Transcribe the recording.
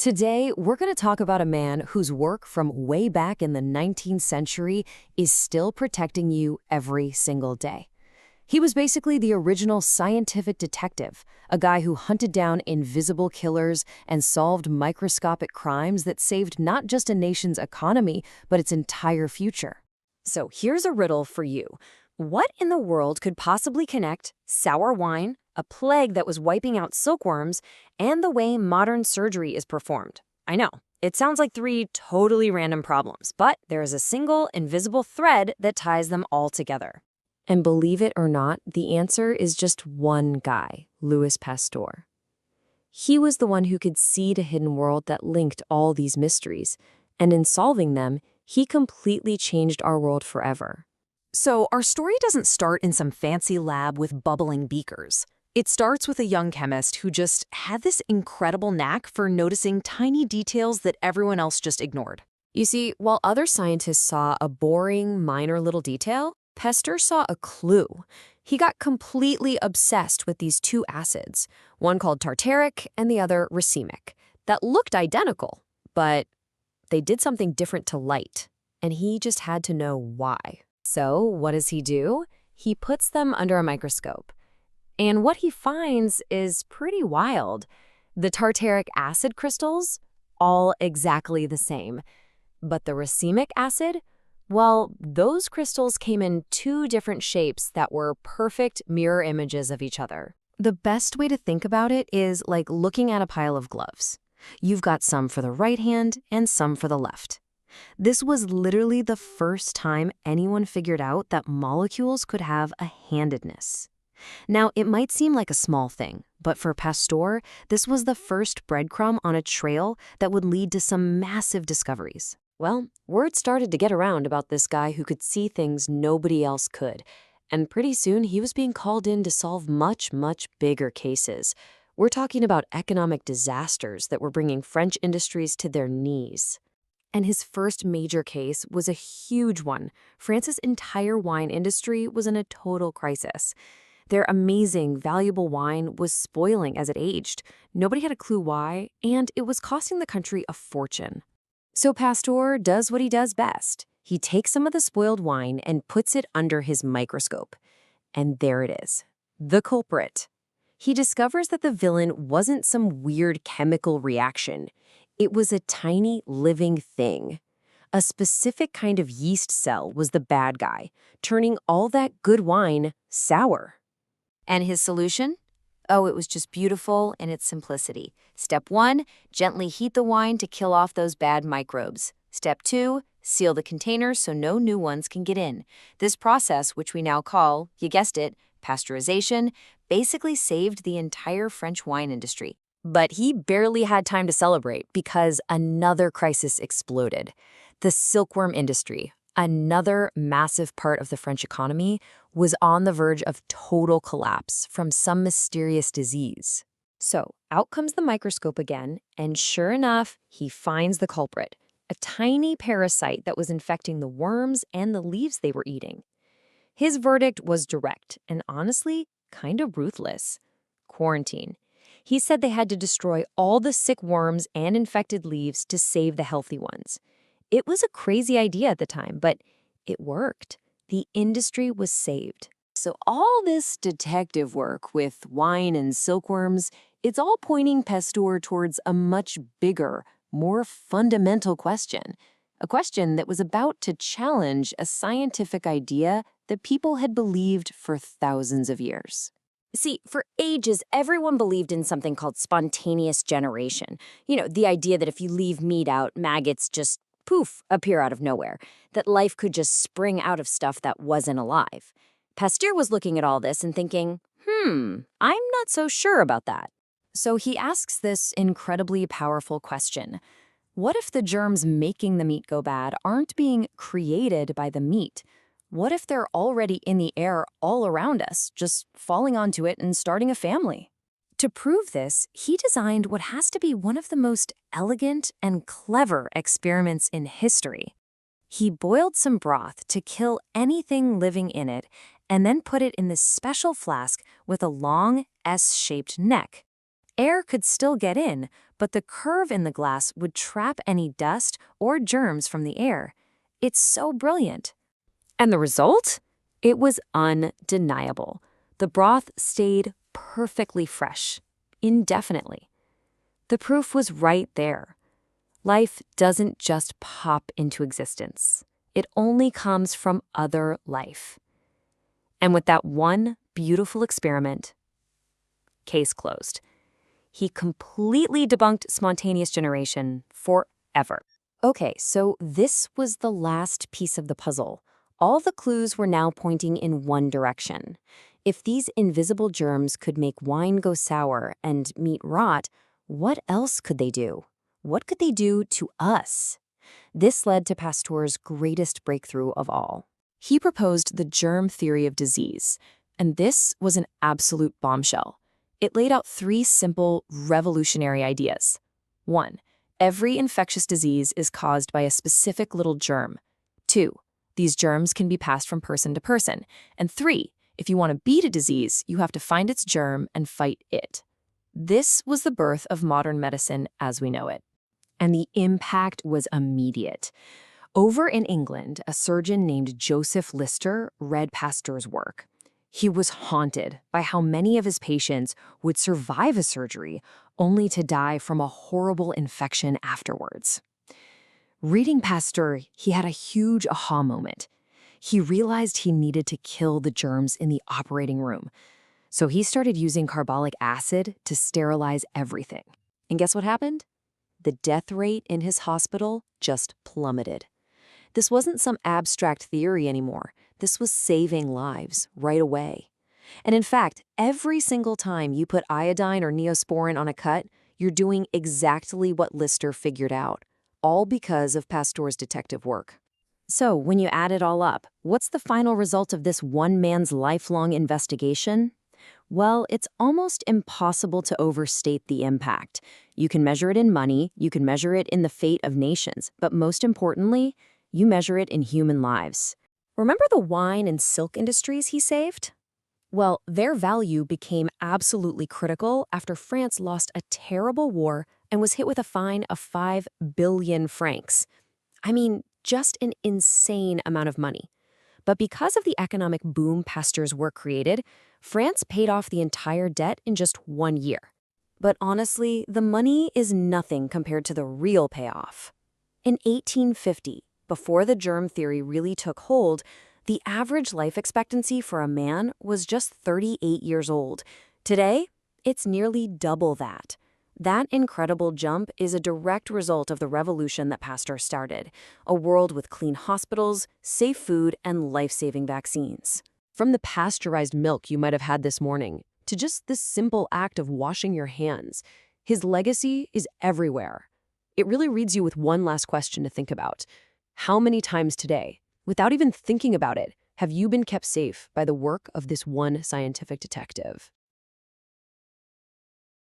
Today, we're going to talk about a man whose work from way back in the 19th century is still protecting you every single day. He was basically the original scientific detective, a guy who hunted down invisible killers and solved microscopic crimes that saved not just a nation's economy, but its entire future. So here's a riddle for you. What in the world could possibly connect sour wine, a plague that was wiping out silkworms, and the way modern surgery is performed? I know, it sounds like three totally random problems, but there is a single invisible thread that ties them all together. And believe it or not, the answer is just one guy, Louis Pasteur. He was the one who could see the hidden world that linked all these mysteries, and in solving them, he completely changed our world forever. So our story doesn't start in some fancy lab with bubbling beakers. It starts with a young chemist who just had this incredible knack for noticing tiny details that everyone else just ignored. You see, while other scientists saw a boring, minor little detail, Pasteur saw a clue. He got completely obsessed with these two acids, one called tartaric and the other racemic, that looked identical, but they did something different to light, and he just had to know why. So what does he do? He puts them under a microscope. And what he finds is pretty wild. The tartaric acid crystals, all exactly the same. But the racemic acid, well, those crystals came in two different shapes that were perfect mirror images of each other. The best way to think about it is like looking at a pile of gloves. You've got some for the right hand and some for the left. This was literally the first time anyone figured out that molecules could have a handedness. Now, it might seem like a small thing, but for Pasteur, this was the first breadcrumb on a trail that would lead to some massive discoveries. Well, word started to get around about this guy who could see things nobody else could, and pretty soon he was being called in to solve much, much bigger cases. We're talking about economic disasters that were bringing French industries to their knees. And his first major case was a huge one. France's entire wine industry was in a total crisis. Their amazing, valuable wine was spoiling as it aged. Nobody had a clue why, and it was costing the country a fortune. So Pasteur does what he does best. He takes some of the spoiled wine and puts it under his microscope. And there it is, the culprit. He discovers that the villain wasn't some weird chemical reaction. It was a tiny living thing. A specific kind of yeast cell was the bad guy, turning all that good wine sour. And his solution? Oh, it was just beautiful in its simplicity. Step 1, gently heat the wine to kill off those bad microbes. Step 2, seal the container so no new ones can get in. This process, which we now call, you guessed it, pasteurization, basically saved the entire French wine industry. But he barely had time to celebrate because another crisis exploded. The silkworm industry, another massive part of the French economy, was on the verge of total collapse from some mysterious disease. So out comes the microscope again, and sure enough, he finds the culprit, a tiny parasite that was infecting the worms and the leaves they were eating. His verdict was direct and honestly, kind of ruthless. Quarantine. He said they had to destroy all the sick worms and infected leaves to save the healthy ones. It was a crazy idea at the time, but it worked. The industry was saved. So all this detective work with wine and silkworms, it's all pointing Pasteur towards a much bigger, more fundamental question. A question that was about to challenge a scientific idea that people had believed for thousands of years. See, for ages, everyone believed in something called spontaneous generation. You know, the idea that if you leave meat out, maggots just, poof, appear out of nowhere. That life could just spring out of stuff that wasn't alive. Pasteur was looking at all this and thinking, I'm not so sure about that. So he asks this incredibly powerful question. What if the germs making the meat go bad aren't being created by the meat? What if they're already in the air all around us, just falling onto it and starting a family? To prove this, he designed what has to be one of the most elegant and clever experiments in history. He boiled some broth to kill anything living in it and then put it in this special flask with a long S-shaped neck. Air could still get in, but the curve in the glass would trap any dust or germs from the air. It's so brilliant. And the result? It was undeniable. The broth stayed perfectly fresh, indefinitely. The proof was right there. Life doesn't just pop into existence. It only comes from other life. And with that one beautiful experiment, case closed. He completely debunked spontaneous generation forever. Okay, so this was the last piece of the puzzle. All the clues were now pointing in one direction. If these invisible germs could make wine go sour and meat rot, what else could they do? What could they do to us? This led to Pasteur's greatest breakthrough of all. He proposed the germ theory of disease, and this was an absolute bombshell. It laid out 3 simple, revolutionary ideas. 1. Every infectious disease is caused by a specific little germ. 2. These germs can be passed from person to person. And 3. If you want to beat a disease, you have to find its germ and fight it. This was the birth of modern medicine as we know it. And the impact was immediate. Over in England, a surgeon named Joseph Lister read Pasteur's work. He was haunted by how many of his patients would survive a surgery only to die from a horrible infection afterwards. Reading Pasteur, he had a huge aha moment. He realized he needed to kill the germs in the operating room. So he started using carbolic acid to sterilize everything. And guess what happened? The death rate in his hospital just plummeted. This wasn't some abstract theory anymore. This was saving lives right away. And in fact, every single time you put iodine or neosporin on a cut, you're doing exactly what Lister figured out, all because of Pasteur's detective work. So when you add it all up, what's the final result of this one man's lifelong investigation? Well, it's almost impossible to overstate the impact. You can measure it in money, you can measure it in the fate of nations, but most importantly, you measure it in human lives. Remember the wine and silk industries he saved? Well, their value became absolutely critical after France lost a terrible war and was hit with a fine of 5 billion francs. I mean, just an insane amount of money. But because of the economic boom Pasteur's work created, France paid off the entire debt in just 1 year. But honestly, the money is nothing compared to the real payoff. In 1850, before the germ theory really took hold, the average life expectancy for a man was just 38 years old. Today, it's nearly double that. That incredible jump is a direct result of the revolution that Pasteur started, a world with clean hospitals, safe food, and life-saving vaccines. From the pasteurized milk you might have had this morning, to just this simple act of washing your hands, his legacy is everywhere. It really leaves you with one last question to think about. How many times today, without even thinking about it, have you been kept safe by the work of this one scientific detective?